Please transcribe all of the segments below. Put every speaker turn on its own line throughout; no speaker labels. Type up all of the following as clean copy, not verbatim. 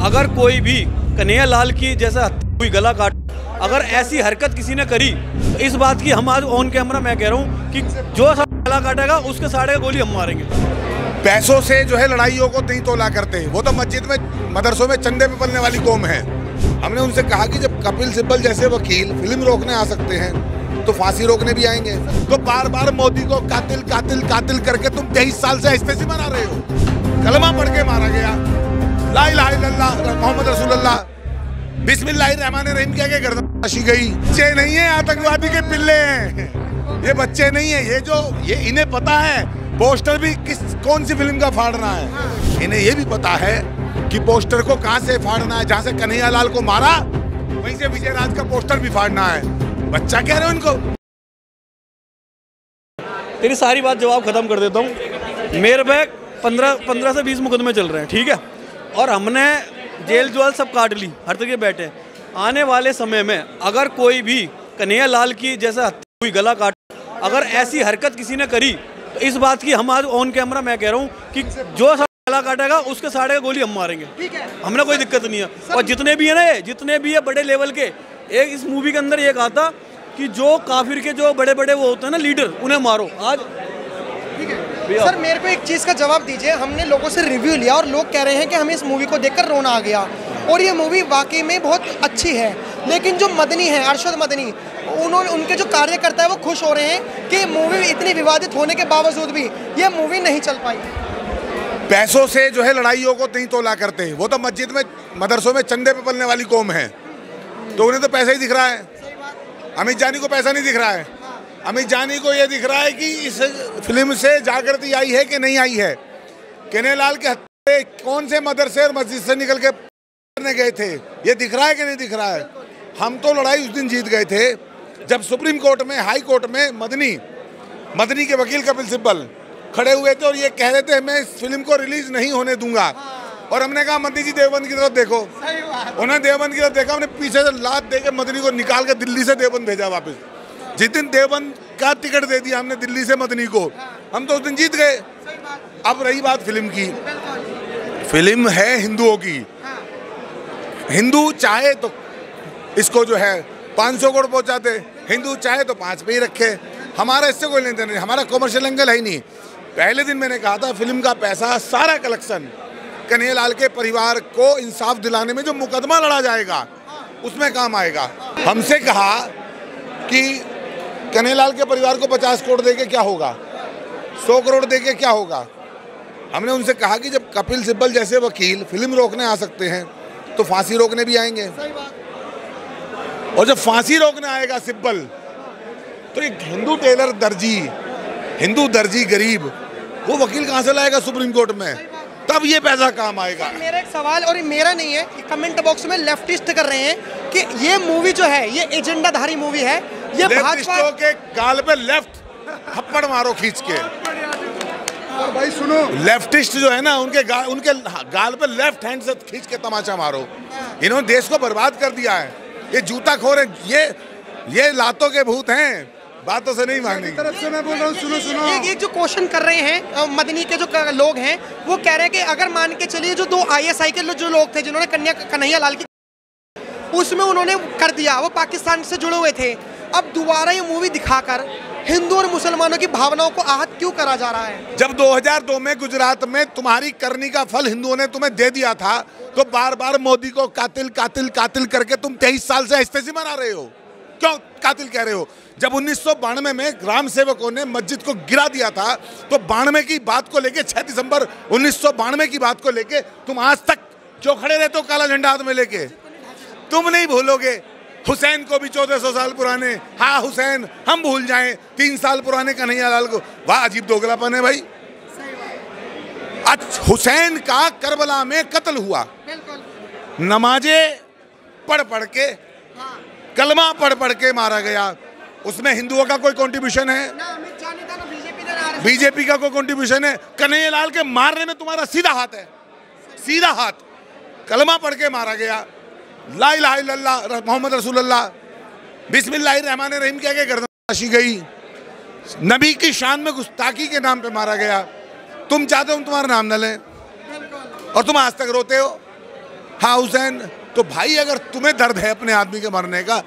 अगर कोई भी कन्हैया लाल की जैसा हुई गला काट, अगर ऐसी हरकत किसी ने करी तो इस बात की हम आज ऑन कैमरा मैं कह रहा हूँ कि जो गला काटेगा उसके साढ़े का गोली हम मारेंगे।
पैसों से जो है लड़ाइयों को नहीं तोला करते, वो तो मस्जिद में मदरसों में चंदे पे पलने वाली कौम है। हमने उनसे कहा कि जब कपिल सिब्बल जैसे वकील फिल्म रोकने आ सकते हैं तो फांसी रोकने भी आएंगे। तो बार बार मोदी को कातिल कातिल कातिल करके तुम 23 साल से ऐसे मना रहे हो। कलमा पढ़ के मारा गया, ला इलाहा इल्लल्लाह मोहम्मद रसूलुल्लाह, बिस्मिल्लाहिर्रहमानिर्रहीम कह के गर्दन तराशी गई। बच्चे नहीं है, आतंकवादी के पिल्ले हैं ये, बच्चे नहीं है ये। जो ये इन्हें पता है पोस्टर भी कौन सी फिल्म का फाड़ना है। इन्हें ये भी पता है कि पोस्टर को कहां से फाड़ना है। जहां से कन्हैया लाल को मारा वहीं से विजय राज का पोस्टर भी फाड़ना है। बच्चा कह रहे हो इनको।
तेरी सारी बात जवाब खत्म कर देता हूँ। मेरे पे 15 से 20 मुकदमे चल रहे हैं, ठीक है, और हमने जेल ज्वाल सब काट ली, हर तरह बैठे। आने वाले समय में अगर कोई भी कन्हैया लाल की जैसा हुई गला काट, अगर ऐसी हरकत किसी ने करी तो इस बात की हम आज ऑन कैमरा मैं कह रहा हूँ कि जो गला काटेगा उसके साढ़े का गोली हम मारेंगे। हमने कोई दिक्कत नहीं है। और जितने भी है ना, जितने भी है बड़े लेवल के, एक इस मूवी के अंदर ये कहा था कि जो काफिर के जो बड़े बड़े वो होते हैं ना लीडर, उन्हें मारो। आज
सर मेरे को एक चीज़ का जवाब दीजिए। हमने लोगों से रिव्यू लिया और लोग कह रहे हैं कि हमें इस मूवी को देखकर रोना आ गया और ये मूवी वाकई में बहुत अच्छी है, लेकिन जो मदनी है, अरशद मदनी, उनके जो कार्यकर्ता है वो खुश हो रहे हैं कि मूवी इतनी विवादित होने के बावजूद भी ये मूवी नहीं चल पाई।
पैसों से जो है लड़ाइयों को नहीं तोला करते, वो तो मस्जिद में मदरसों में चंदे पे पलने वाली कौम है। तो उन्हें तो पैसा ही दिख रहा है। अमित जानी को पैसा नहीं दिख रहा है। अमित जानी को ये दिख रहा है कि इस फिल्म से जागृति आई है कि नहीं आई है। कन्हैया लाल के हत्या कौन से मदरसे और मस्जिद से निकल के करने गए थे, ये दिख रहा है कि नहीं दिख रहा है। हम तो लड़ाई उस दिन जीत गए थे जब सुप्रीम कोर्ट में, हाई कोर्ट में मदनी के वकील कपिल सिब्बल खड़े हुए थे और ये कह रहे थे मैं इस फिल्म को रिलीज नहीं होने दूंगा। और हमने कहा मदनी जी देवबंद की तरफ देखो। उन्होंने देवबंद की तरफ देखा, हमने पीछे से लात दे के मदनी को निकाल के दिल्ली से देवबंद भेजा वापस। जिस दिन देवबंद का टिकट दे दिया हमने दिल्ली से मदनी को, हम तो उस दिन जीत गए। अब रही बात फिल्म की, फिल्म है हिंदुओं की। हिंदू चाहे तो इसको जो है 500 करोड़ पहुंचाते, हिंदू चाहे तो 5 पे ही रखे। हमारा इससे कोई लेन देन नहीं, हमारा कॉमर्शियल एंगल है ही नहीं। पहले दिन मैंने कहा था फिल्म का पैसा सारा कलेक्शन कन्हैया लाल के परिवार को इंसाफ दिलाने में जो मुकदमा लड़ा जाएगा उसमें काम आएगा। हमसे कहा कि कन्हैया लाल के परिवार को 50 करोड़ देके क्या होगा, 100 करोड़ देके क्या होगा। हमने उनसे कहा कि जब कपिल सिब्बल जैसे वकील फिल्म रोकने आ सकते हैं तो फांसी रोकने भी आएंगे। और जब फांसी रोकने आएगा सिब्बल तो एक हिंदू टेलर दर्जी, हिंदू दर्जी गरीब, वो वकील कहाँ से लाएगा सुप्रीम कोर्ट में, तब ये पैसा काम आएगा।
मेरा एक सवाल, और मेरा नहीं है, कमेंट बॉक्स में लेफ्टिस्ट कर रहे हैं कि ये मूवी जो है ये एजेंडाधारी मूवी है, ये
भाजपा के गाल पे लेफ्ट थप्पड़ मारो खींच के। भाई सुनो, लेफ्टिस्ट जो है ना उनके गाल पे लेफ्ट हैंड से खींच के तमाचा मारो। इन्होंने देश को बर्बाद कर दिया है। ये जूता खोर है, ये लातों के भूत हैं, बातों से नहीं मानेंगे।
तरफ से मैं बोल रहा हूँ, सुनो। एक जो क्वेश्चन कर रहे हैं मदनी के जो लोग हैं, वो कह रहे हैं कि अगर मान के चलिए जो 2 ISI के जो लोग थे जिन्होंने कन्हैया लाल की उसमें उन्होंने कर दिया, वो पाकिस्तान से जुड़े हुए थे, अब दोबारा ये मूवी दिखाकर हिंदू और मुसलमानों की भावनाओं को आहत क्यों करा जा रहा है।
जब 2002 में गुजरात में तुम्हारी करनी का फल हिंदुओं ने तुम्हें दे दिया था तो बार बार मोदी को कातिल कातिल कातिल करके तुम 23 साल से ऐसे मना रहे हो। क्यों कातिल कह रहे हो? जब 1992 में ग्राम सेवकों ने मस्जिद को गिरा दिया था तो 92 की बात को लेके, 6 दिसंबर 1992 की बात को लेके तुम आज तक क्यों खड़े रहते हो काला झंडा हाथ में लेके? तुम नहीं भूलोगे हुसैन को भी 1400 साल पुराने, हाँ हुसैन हम भूल जाएं 3 साल पुराने कन्हैया लाल को। वाह अजीब दोगलापन है भाई। आज हुसैन का करबला में कत्ल हुआ, नमाजे पढ़ पढ़ के, कलमा पढ़ पढ़ के मारा गया। उसमें हिंदुओं का कोई कंट्रीब्यूशन है? बीजेपी का कोई कंट्रीब्यूशन है? कन्हैया लाल के मारने में तुम्हारा सीधा हाथ है, सीधा हाथ। कलमा पढ़ के मारा गया, ला इलाहा इल्लल्लाह मोहम्मद रसूलुल्लाह, बिस्मिल्लाहिर्रहमानिर्रहीम कह के गर्दन तराशी गई। नबी की शान में गुस्ताखी के नाम पे मारा गया। तुम चाहते हो हम तुम्हारा नाम न लें और तुम आज तक रोते हो। हाँ हुसैन, तो भाई अगर तुम्हें दर्द है अपने आदमी के मरने का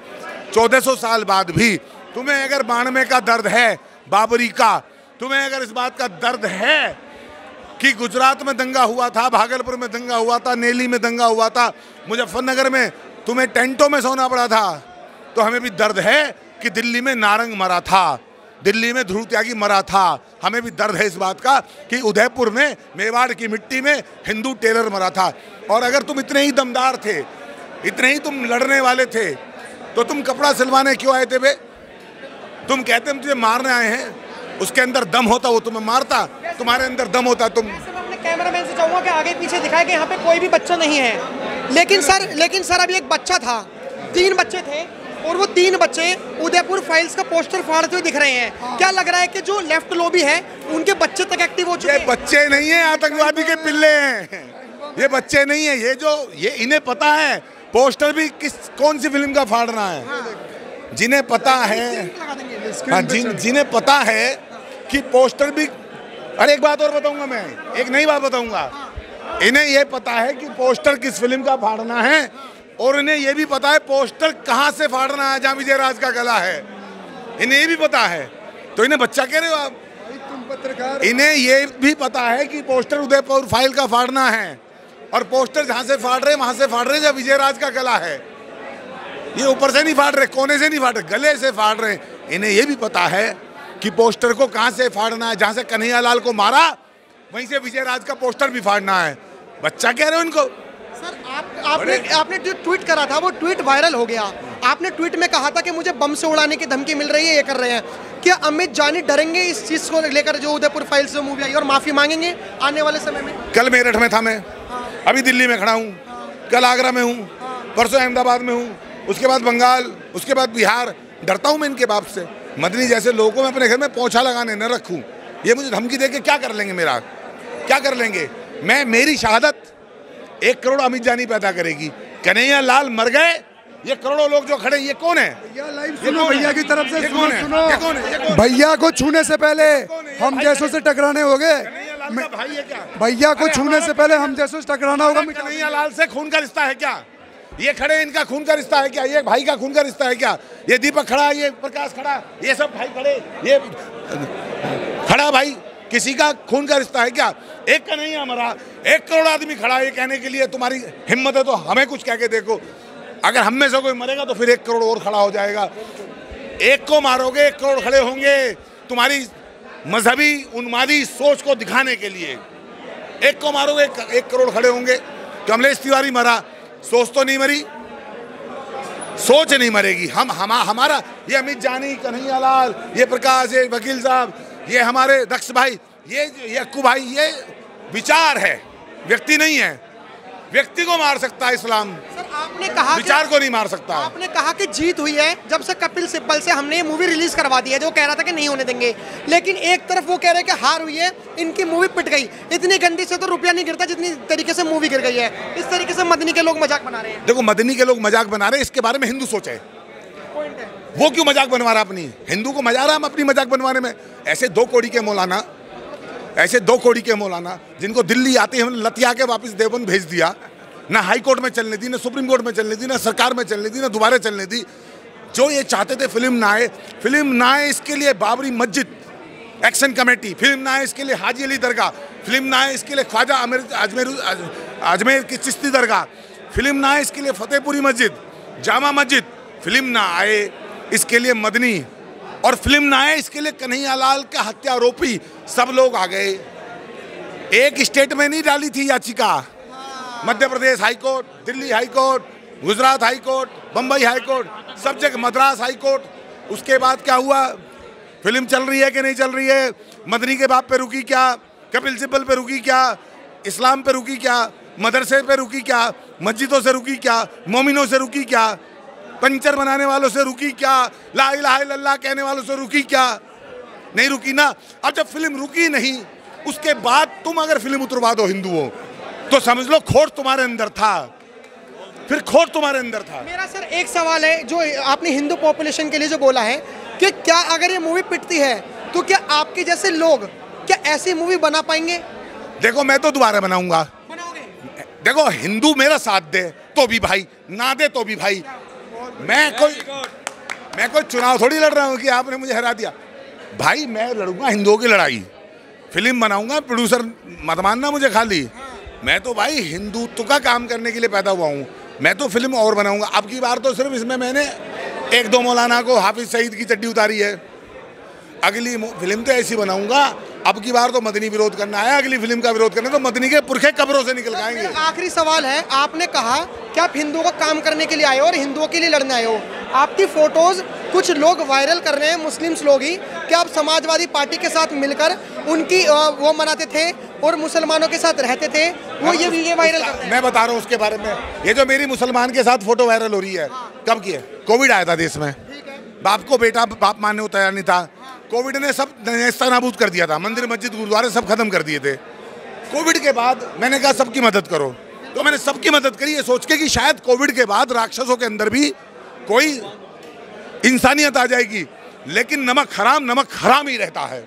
1400 साल बाद भी, तुम्हें अगर 92 का दर्द है बाबरी का, तुम्हें अगर इस बात का दर्द है कि गुजरात में दंगा हुआ था, भागलपुर में दंगा हुआ था, नेली में दंगा हुआ था, मुजफ्फरनगर में तुम्हें टेंटों में सोना पड़ा था, तो हमें भी दर्द है कि दिल्ली में नारंग मरा था, दिल्ली में ध्रुव त्यागी मरा था। हमें भी दर्द है इस बात का कि उदयपुर में मेवाड़ की मिट्टी में हिंदू टेलर मरा था। और अगर तुम इतने ही दमदार थे, इतने ही तुम लड़ने वाले थे, तो तुम कपड़ा सिलवाने क्यों आए थे बे? तुम कहते हम तुझे मारने आए हैं, उसके अंदर दम होता वो तुम्हें मारता, तुम्हारे अंदर दम होता तुम।
अपने कैमरामैन से चाहूंगा कि आगे पीछे दिखाए कि यहाँ पे कोई भी बच्चा नहीं है, लेकिन सर अभी एक बच्चा था, 3 बच्चे थे और वो 3 बच्चे उदयपुर फाइल्स का पोस्टर फाड़ते हुए दिख रहे हैं। क्या लग रहा है कि जो लेफ्ट लॉबी है उनके बच्चे तक एक्टिव हो चुके हैं?
बच्चे नहीं है, आतंकवादी के पिल्ले हैं ये, बच्चे नहीं है ये इन्हें पता है पोस्टर भी कौन सी फिल्म का फाड़ना है। जिन्हें पता है, हाँ, जिन्हें पता है कि पोस्टर भी, अरे एक बात और बताऊंगा मैं, एक नई बात बताऊंगा, इन्हें ये पता है कि पोस्टर किस फिल्म का फाड़ना है, और इन्हें ये भी पता है पोस्टर कहाँ से फाड़ना है, जहाँ विजय राज का गला है, इन्हें ये भी पता है। तो इन्हें बच्चा कह रहे हो आप? तुम पत्रकार। इन्हें ये भी पता है कि पोस्टर उदयपुर फाइल का फाड़ना है, और पोस्टर जहाँ से फाड़ रहे वहाँ से फाड़ रहे जहाँ विजय राज का गला है। ये ऊपर से नहीं फाड़ रहे, कोने से नहीं फाड़ रहे, गले से फाड़ रहे। इन्हें ये भी पता है कि पोस्टर को कहाँ से फाड़ना है, जहाँ से कन्हैया लाल को मारा वहीं से विजय राज का पोस्टर भी फाड़ना है। बच्चा कह रहे हो इनको?
सर आपने जो ट्वीट करा था वो ट्वीट वायरल हो गया। आपने ट्वीट में कहा था कि मुझे बम से उड़ाने की धमकी मिल रही है, ये कर रहे हैं। क्या अमित जानी डरेंगे इस चीज को लेकर जो उदयपुर फाइल से मूवी आई, और माफी मांगेंगे आने वाले समय में?
कल मेरठ में था मैं, अभी दिल्ली में खड़ा हूँ, कल आगरा में हूँ, परसों अहमदाबाद में हूँ, उसके बाद बंगाल, उसके बाद बिहार। डरता हूँ मैं इनके बाप से। मदनी जैसे लोगों को मैं अपने घर में पोछा लगाने न रखूँ। ये मुझे धमकी दे के क्या कर लेंगे, मेरा क्या कर लेंगे? मेरी शहादत 1 करोड़ अमित जानी पैदा करेगी। कन्हैया लाल मर गए, ये करोड़ों लोग जो खड़े, ये कौन है?
भैया की तरफ से सुनो, भैया को छूने से पहले हम जैसों से टकराने हो गए।
भाई है क्या?
भैया को छूने से पहले हम जैसों से टकराना होगा।
कन्हैया लाल से खून का रिश्ता है क्या? ये खड़े, इनका खून का रिश्ता है क्या? ये भाई का खून का रिश्ता है क्या? ये दीपक खड़ा, ये प्रकाश खड़ा, ये सब भाई खड़े, ये खड़ा भाई, किसी का खून का रिश्ता है क्या? एक का नहीं मरा, 1 करोड़ आदमी खड़ा, ये कहने के लिए तुम्हारी हिम्मत है तो हमें कुछ कह के देखो। अगर हम में से कोई मरेगा तो फिर 1 करोड़ और खड़ा हो जाएगा। एक को मारोगे 1 करोड़ खड़े होंगे तुम्हारी मजहबी उन्मादी सोच को दिखाने के लिए। 1 को मारोगे 1 करोड़ खड़े होंगे। कमलेश तिवारी मरा, सोच तो नहीं मरी, सोच नहीं मरेगी। हमारा ये अमित जानी, कन्हैया लाल, ये प्रकाश, ये वकील साहब, ये हमारे दक्ष भाई, ये अक्कू भाई, ये विचार है, व्यक्ति नहीं है। व्यक्ति को मार सकता है इस्लाम,
सर आपने कहा
विचार को नहीं मार सकता।
आपने कहा कि जीत हुई है जब से कपिल सिब्बल से हमने ये मूवी रिलीज करवा दी है, जो कह रहा था कि नहीं होने देंगे, लेकिन एक तरफ वो कह रहे हैं कि हार हुई है, इनकी मूवी पिट गई। इतनी गंदी से तो रुपया नहीं गिरता जितनी तरीके से मूवी गिर गई है। इस तरीके से मदनी के लोग मजाक बना रहे हैं।
देखो, मदनी के लोग मजाक बना रहे हैं, इसके बारे में हिंदू सोचे। वो क्यों मजाक बनवा रहा अपनी? हिंदू को मजा आ रहा है हम अपनी मजाक बनवाने में। ऐसे 2 कौड़ी के मौलाना, ऐसे 2 कौड़ी के मौलाना जिनको दिल्ली आते ही हमने लतिया के वापस देवबंद भेज दिया, ना हाई कोर्ट में चलने दी, ना सुप्रीम कोर्ट में चलने दी, ना सरकार में चलने दी, ना दोबारा चलने दी। जो ये चाहते थे फिल्म ना आए, इसके लिए बाबरी मस्जिद एक्शन कमेटी, फिल्म ना आए इसके लिए हाजी अली दरगाह, फिल्म ना आए इसके लिए ख्वाजा अजमेर की चिश्ती दरगाह, फिल्म ना आए इसके लिए फतेहपुरी मस्जिद, जामा मस्जिद, फिल्म ना आए इसके लिए मदनी, और फिल्म ना आए इसके लिए कन्हैया लाल का हत्यारोपी। सब लोग आ गए। एक स्टेट में नहीं डाली थी याचिका, Madhya Pradesh high court, Delhi high court, Gujarat high court, Bombay high court, सब जगह, मद्रास हाई कोर्ट। उसके बाद क्या हुआ? फिल्म चल रही है कि नहीं चल रही है? मदनी के बाप पे रुकी क्या? कपिल सिब्बल पे रुकी क्या? इस्लाम पे रुकी क्या? मदरसे पे रुकी क्या? मस्जिदों से रुकी क्या? मोमिनों से रुकी क्या? पंचर बनाने वालों से रुकी क्या? ला इलाहा इल्लल्लाह कहने वालों से रुकी क्या? नहीं रुकी ना। अब जब फिल्म रुकी नहीं, उसके बाद तुम अगर फिल्म उतरवा दो हिंदुओं, तो समझ लो खोट तुम्हारे अंदर था, फिर खोट तुम्हारे अंदर था।
मेरा सर एक सवाल है, जो आपने हिंदू पॉपुलेशन के लिए जो बोला है कि क्या अगर ये मूवी पिटती है तो क्या आपके जैसे लोग क्या ऐसी मूवी बना पाएंगे?
देखो, मैं तो दोबारा बनाऊंगा। देखो हिंदू मेरा साथ दे तो भी भाई, ना दे तो भी भाई। मैं कोई चुनाव थोड़ी लड़ रहा हूँ कि आपने मुझे हरा दिया। भाई मैं लड़ूंगा हिंदुओं की लड़ाई, फिल्म बनाऊंगा, प्रोड्यूसर मत मानना मुझे खाली। मैं तो भाई हिंदुत्व का काम करने के लिए पैदा हुआ हूँ। मैं तो फिल्म और बनाऊंगा। अब की बार तो सिर्फ इसमें मैंने 1-2 मौलाना को, हाफिज सईद की चड्डी उतारी है। अगली फिल्म तो ऐसी बनाऊंगा, अब की बार तो मदनी विरोध करना है, अगली फिल्म का विरोध करना तो मदनी के पुरखे कब्रों से निकल आएंगे।
आखिरी सवाल है, आपने कहा कि आप हिंदुओं का काम करने के लिए आए हो और हिंदुओं के लिए लड़ने आए हो। आपकी फोटोज कुछ लोग वायरल कर रहे हैं, मुस्लिम्स लोग ही, कि आप समाजवादी पार्टी के साथ मिलकर उनकी वो मनाते थे और मुसलमानों के साथ रहते थे, वो ये वायरल कर रहे हैं।
मैं बता रहा हूँ उसके बारे में। ये जो मेरी मुसलमान के साथ फोटो वायरल हो रही है, कब की है? कोविड आया था देश में, बाप को बेटा बाप मानने को तैयार नहीं था। कोविड ने सब नेस्तनाबूद कर दिया था, मंदिर मस्जिद गुरुद्वारे सब खत्म कर दिए थे। कोविड के बाद मैंने कहा सबकी मदद करो, तो मैंने सबकी मदद करी ये सोच के कि शायद कोविड के बाद राक्षसों के अंदर भी कोई इंसानियत आ जाएगी। लेकिन नमक हराम ही रहता है।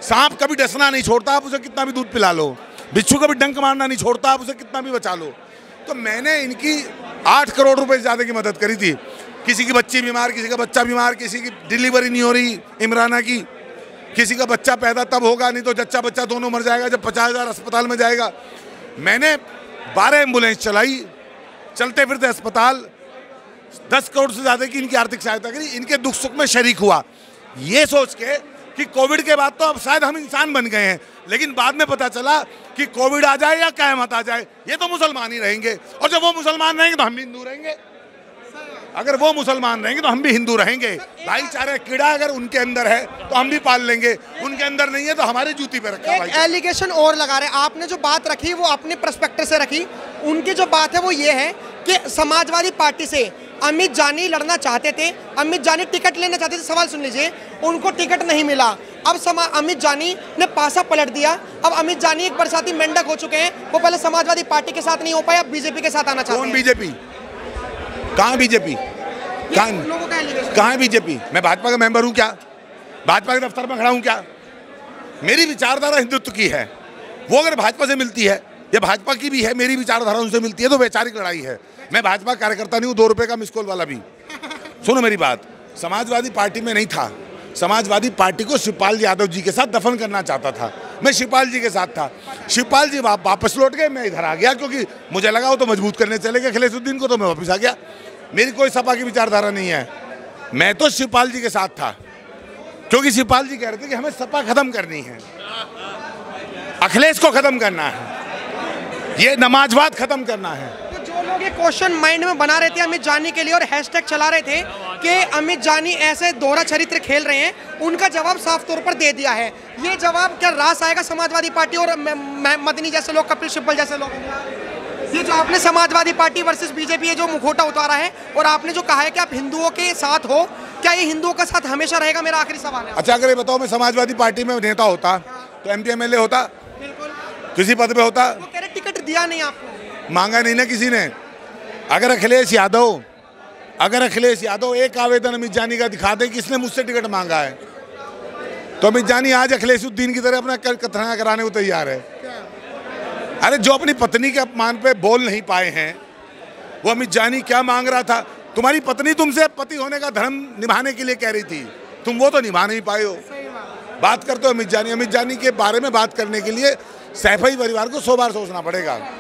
सांप कभी डसना नहीं छोड़ता, आप उसे कितना भी दूध पिला लो। बिच्छू कभी डंक मारना नहीं छोड़ता, आप उसे कितना भी बचा लो। तो मैंने इनकी 8 करोड़ रुपए से ज़्यादा की मदद करी थी। किसी की बच्ची बीमार, किसी का बच्चा बीमार, किसी की डिलीवरी नहीं हो रही इमराना की, किसी का बच्चा पैदा तब होगा, नहीं तो जच्चा बच्चा दोनों मर जाएगा जब 50,000 अस्पताल में जाएगा। मैंने 12 एम्बुलेंस चलाई, चलते फिरते अस्पताल, 10 करोड़ से ज़्यादा की इनकी आर्थिक सहायता करी, इनके दुख सुख में शरीक हुआ। ये सोच के कि कोविड के बाद तो अब शायद हम इंसान बन गए हैं, लेकिन बाद में पता चला कि कोविड आ जाए या क़यामत आ जाए, ये तो मुसलमान ही रहेंगे। और जब वो मुसलमान रहेंगे तो हम भी हिंदू रहेंगे, अगर वो मुसलमान रहेंगे तो हम भी हिंदू रहेंगे। भाईचारे कीड़ा अगर उनके अंदर है तो हम भी पाल लेंगे, उनके अंदर नहीं है तो हमारी जूती पे रखा।
एक एलिगेशन और लगा रहे हैं, आपने जो बात रखी वो अपने पर्सपेक्टिव से रखी। उनकी जो बात है वो ये है कि समाजवादी पार्टी से अमित जानी लड़ना चाहते थे, अमित जानी टिकट लेना चाहते थे। सवाल सुन लीजिए, उनको टिकट नहीं मिला। अब अमित जानी ने पासा पलट दिया। अब अमित जानी एक बरसाती मेंढक हो चुके हैं। वो पहले समाजवादी पार्टी के साथ नहीं हो पाए, अब बीजेपी के साथ आना चाहते हैं।
कौन बीजेपी? कहाँ बीजेपी? कहाँ है बीजेपी? मैं भाजपा का मेंबर हूँ क्या? भाजपा के दफ्तर में खड़ा हूँ क्या? मेरी विचारधारा हिंदुत्व की है। वो अगर भाजपा से मिलती है या भाजपा की भी है, मेरी विचारधारा उनसे मिलती है तो वैचारिक लड़ाई है। मैं भाजपा कार्यकर्ता नहीं हूँ, 2 रुपए का मिस कॉल वाला भी। सुनो मेरी बात, समाजवादी पार्टी में नहीं था। समाजवादी पार्टी को शिवपाल यादव जी के साथ दफन करना चाहता था। मैं शिवपाल जी के साथ था। शिवपाल जी वापस लौट गए, मैं इधर आ गया क्योंकि मुझे लगा वो तो मजबूत करने चले गए अखिलेशुद्दीन को, तो मैं वापस आ गया। मेरी कोई सपा की विचारधारा नहीं है। मैं तो शिवपाल जी के साथ था क्योंकि शिवपाल जी कह रहे थे कि हमें सपा खत्म करनी है, अखिलेश को खत्म करना है, ये नमाजवाद खत्म करना है।
तो जो लोग ये क्वेश्चन माइंड में बना रहे थे अमित जानी के लिए और हैशटैग चला रहे थे कि अमित जानी ऐसे दोहरा चरित्र खेल रहे हैं, उनका जवाब साफ तौर पर दे दिया है। ये जवाब क्या रास आएगा समाजवादी पार्टी और मदनी जैसे लोग, कपिल सिब्बल जैसे लोग? ये जो आपने समाजवादी पार्टी वर्सेस बीजेपी जो मुखौटा उतारा है और आपने जो कहा है कि आप हिंदुओं के साथ हो, क्या ये हिंदुओं का साथ हमेशा रहेगा? मेरा आखिरी सवाल है।
अच्छा अगर ये बताओ, मैं समाजवादी पार्टी में नेता होता तो MP MLA होता,
बिल्कुल
किसी पद पे होता।
वो कह रहे टिकट दिया नहीं आपको,
मांगा नहीं ना किसी ने। अगर अखिलेश यादव एक आवेदन अमित जानी का दिखा दे किसने मुझसे टिकट मांगा है, तो अमित जानी आज अखिलेशुद्दीन की तरह अपना कथना कराने को तैयार है। अरे जो अपनी पत्नी के अपमान पे बोल नहीं पाए हैं, वो अमित जानी क्या मांग रहा था? तुम्हारी पत्नी तुमसे पति होने का धर्म निभाने के लिए कह रही थी, तुम वो तो निभा नहीं पाए हो। बात करते हो अमित जानी के बारे में बात करने के लिए सैफई परिवार को 100 बार सोचना पड़ेगा।